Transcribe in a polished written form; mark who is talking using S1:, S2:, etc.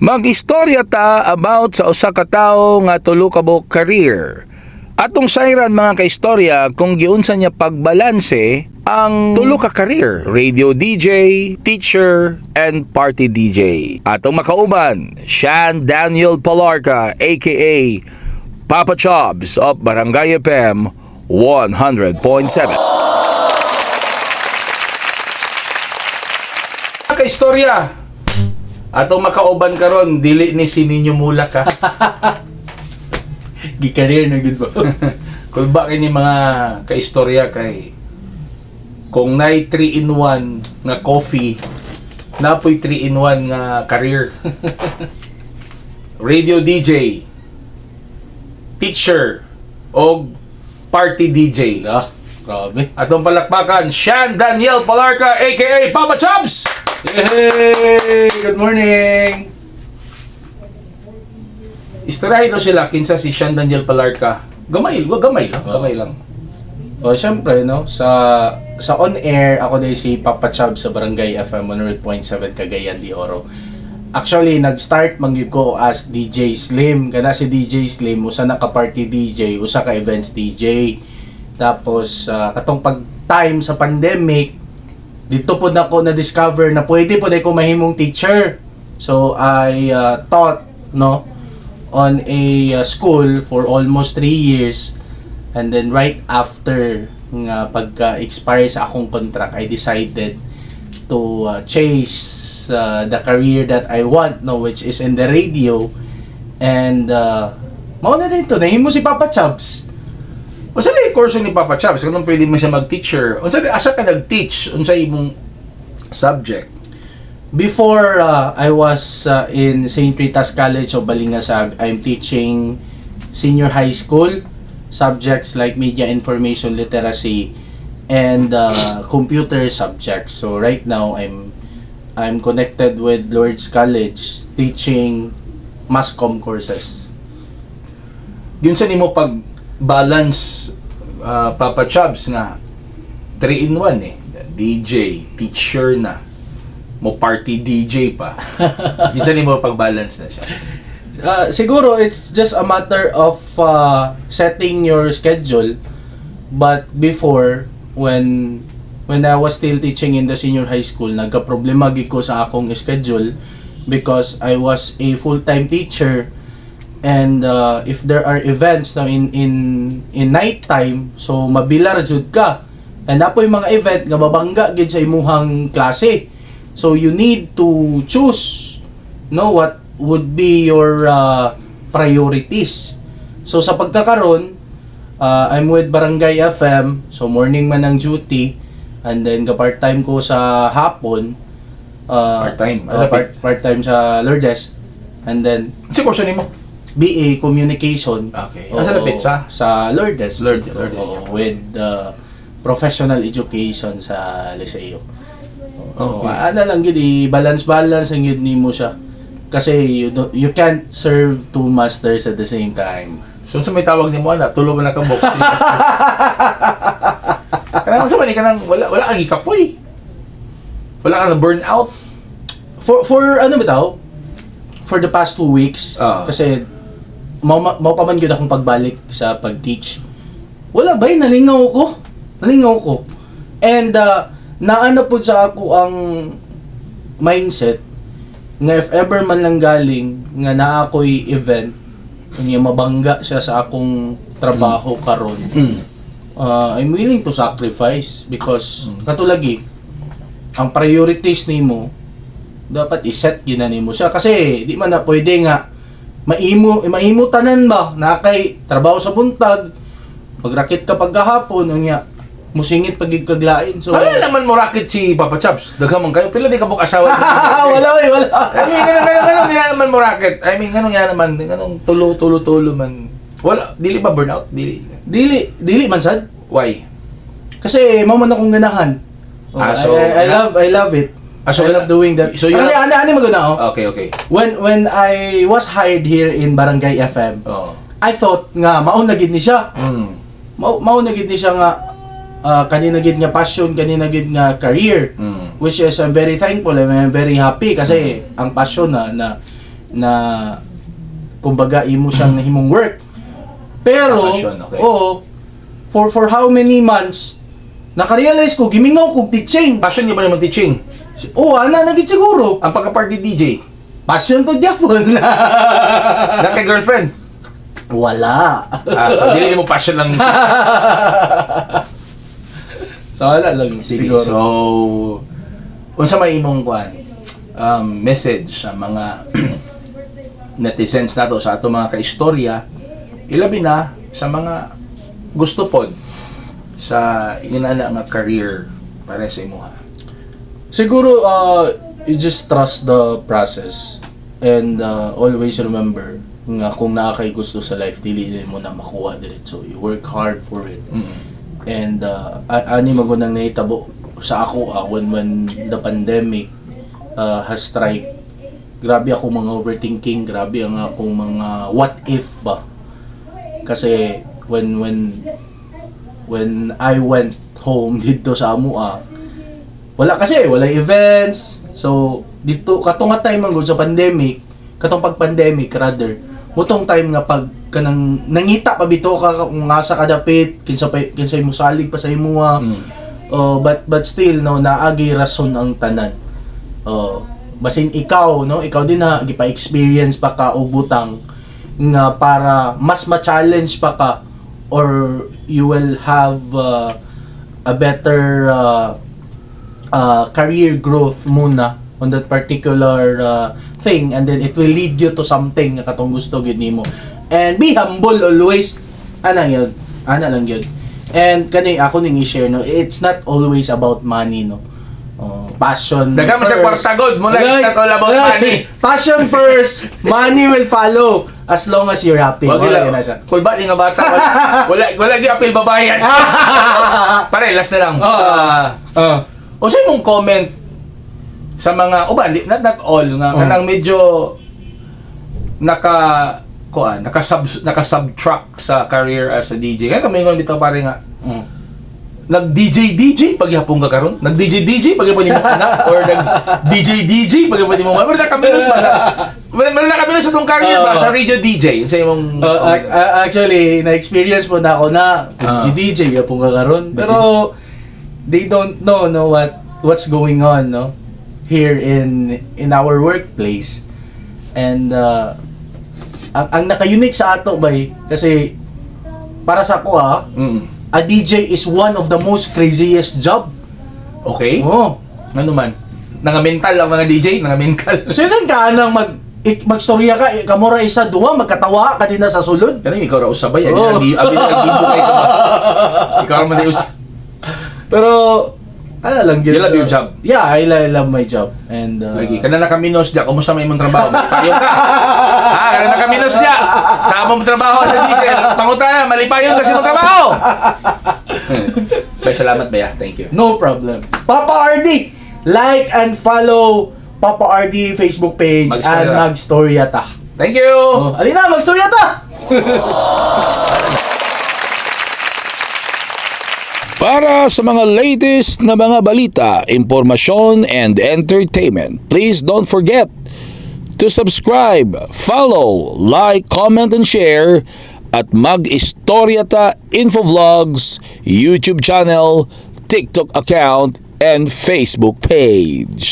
S1: Mag-istorya ta about sa usa ka tawo nga tulo ka buok career. Atong sayran mga kaistorya kung giunsa niya pagbalanse ang tulo ka career: radio DJ, teacher, and party DJ. Atong makauban, Sean Daniel Palarca aka Papa Chobs of Barangay FM 100.7. Kaistorya, atong makauban karon dili ni si Ninyo Mulak ha.
S2: Gi-career na gud ba?
S1: Kulba kini mga kaistorya kay kung nay 3-in-1 nga coffee, napoy 3-in-1 nga career. Radio DJ, teacher, o party DJ.
S2: Ah, grabe.
S1: Atong palakpakan, Sean Daniel Palarca aka Papa Chobs!
S2: Yay! Good morning!
S1: Istoryahin no sila kinsa si Sean Daniel Palarca. Gamay lang.
S2: O syempre no, sa on air ako din si Papa Chab sa Barangay FM 100.7 Cagayan de Oro. Actually nag-start mangyud ko as DJ Slim. Kana si DJ Slim usa na ka party DJ, usa ka events DJ. Tapos katong pag-time sa pandemic, dito po na ko na-discover na pwede po ko mahimong teacher. So I taught no on a school for almost 3 years, and then right after nga pagka-expire sa akong contract, I decided to chase the career that I want, no, which is in the radio. And mao na din to, nahimo si Papa Chobs.
S1: Unsa na yung course ni Papa Chobs? Kung pwede mo siya mag-teacher? Asa ka nag-teach? Unsa imong subject?
S2: Before I was in St. Rita's College of Balingasag, I'm teaching senior high school subjects like media information literacy and computer subjects. So right now I'm connected with Lourdes College teaching mass comm courses.
S1: Yun sa nimo pag-balance Papa Chobs nga 3-in-1 DJ, teacher na, mo party DJ pa. Yun sa nimo pag-balance na siya.
S2: Siguro it's just a matter of setting your schedule. But before, when I was still teaching in the senior high school, nagka-problema gid ko sa akong schedule because I was a full-time teacher, and if there are events now in night time, so mabilar jud ka, and apoy mga event nga babangga gid sa imuhang klase. So you need to choose what would be your priorities. So sa pagkakaron, I'm with Barangay FM, so morning man ang duty, and then ka-part-time ko sa hapon.
S1: Part-time?
S2: Part-time sa Lourdes. And then
S1: Sa course nimo?
S2: BA Communication.
S1: Okay. Nasa lapit sa?
S2: Sa Lourdes.
S1: Lourdes,
S2: Oo, with professional education sa Liceo. So,
S1: Okay.
S2: ano lang gid, balance ang gid nimo siya. Kasi you can't serve two masters at the same time.
S1: So sa may tawag nimo ana, tulo man na ka book. Kanang sa man kanang wala kang gikapoy. Wala kang burnout.
S2: For ano ba daw? For the past 2 weeks, kasi mau pa man gyud akong pagbalik sa pag-teach. Wala bay, nalingaw ko. And naana po sa ako ang mindset nga if ever man lang galing nga naa ako'y event nga mabangga siya sa akong trabaho karon, I'm willing to sacrifice because katulagi ang priorities nimo dapat i-set gina nimo siya, kasi di man na pwede nga maimo tanan ba na kay trabaho sa buntag, pagrakit ka paghapon unya musingit pagigkaglain. So
S1: Ano naman mo racket si Papa Chobs? Daghaman kayo, pila di ka buk asawa.
S2: wala.
S1: I mean, ganun nga naman mo racket. I mean, ganun nga naman, ganun tulo man. Wala, dili ba burnout?
S2: Dili man sad.
S1: Why?
S2: Kasi mao man akong ganahan.
S1: So
S2: I love it.
S1: So
S2: I love doing that.
S1: So you
S2: kasi ani maguna
S1: Okay.
S2: When I was hired here in Barangay FM,
S1: Oh.
S2: I thought nga mao na gid ni siya. Mao na gid ni siya nga kanina gid nga passion, kanina gid nga career, which is I'm very thankful and I'm very happy kasi ang passion na na kumbaga imo siyang nahimong work. Pero
S1: Passion, okay.
S2: oo, for how many months naka-realize ko gimingaw kog teaching.
S1: Passion niya ba naman teaching?
S2: Oo, ana nagit siguro.
S1: Ang pagka-party DJ?
S2: Passion to Jeffon.
S1: Naka-girlfriend?
S2: Wala.
S1: So, dili mo passion lang.
S2: So, wala lang
S1: Sige,
S2: siguro.
S1: so, unsa may imong kuan message sa mga netizens nato sa ato mga kaistorya, ilabi na sa mga gusto pod sa inana nga career para sa imuha.
S2: Siguro, you just trust the process and always remember nga kung naa kay gusto sa life, dili mo na makuha diretso. You work hard for it. And ani magunang nahitabo sa ako when the pandemic has strike. Grabe ako mga overthinking, grabe ang akong mga what if ba. Kasi when I went home dito sa Amua, wala events. So dito katong nga time man gud sa pandemic, katong pag-pandemic rather, mutong time nga pag kanang nangita pa bito ka kung asa ka dapit, kinsa mo salig pa sa imuha. But still no naagi rason ang tanan. Basin ikaw din na gipa-experience pa ka og butang nga para mas ma-challenge pa ka or you will have a better career growth muna on that particular thing, and then it will lead you to something nga katong gusto gyud nimo. And be humble always. Ana lang yun. And kani ako ning i-share it's not always about money passion
S1: Daghang mo sa
S2: first.
S1: kwarta god mo lang, it's not all about money.
S2: Passion first, money will follow as long as you're happy.
S1: Wag
S2: Wala
S1: ila.
S2: na siya.
S1: Kulba ni nga bata. Wala gi apil babayan. Pare, last na lang. Unsay mong comment sa mga uban, not all nga kanang medyo naka-subtract sa career as a DJ. Kaya kami ngon bitaw pare nga. Nag-DJ paghapon ka karon, nag-DJ paghapon mo anak, or nag-DJ paghapon mo. Wala nakaminos ba sa wala nakaminos sa tong career ba sa radio DJ? Sa imong
S2: actually na-experience po na ako na DJ ya po karon. Pero they don't know what's going on here in our workplace. And ang naka-unique sa ato bay kasi para sa ako a DJ is one of the most craziest job.
S1: Okay?
S2: Oh.
S1: Ano man? Nanga-mental ang mga DJ, nanga-mental.
S2: So yun ka nang magstorya ka, kamura isa duwa, magkatawa ka din na sa sulod.
S1: Kanang ikaw ra usabay, abi na nag-ibo kay ka ba? Ikaw ra man di
S2: Pero lang yun.
S1: You love your job?
S2: Yeah, I love my job. And
S1: Lagi, kana nakaminos diya, kumusta may imong trabaho? Payong ka. Kana nakaminos diya. Sa among trabaho sa DJ, pangutana, malipayon kasi mong trabaho. Bay, salamat Baya. Thank you.
S2: no problem. Papa RD, like and follow Papa RD Facebook page and Magstoryata.
S1: Thank you.
S2: Alina, Magstoryata.
S1: Para sa mga latest na mga balita, impormasyon, and entertainment, please don't forget to subscribe, follow, like, comment, and share at Mag-Istoryata Infovlogs YouTube channel, TikTok account, and Facebook page.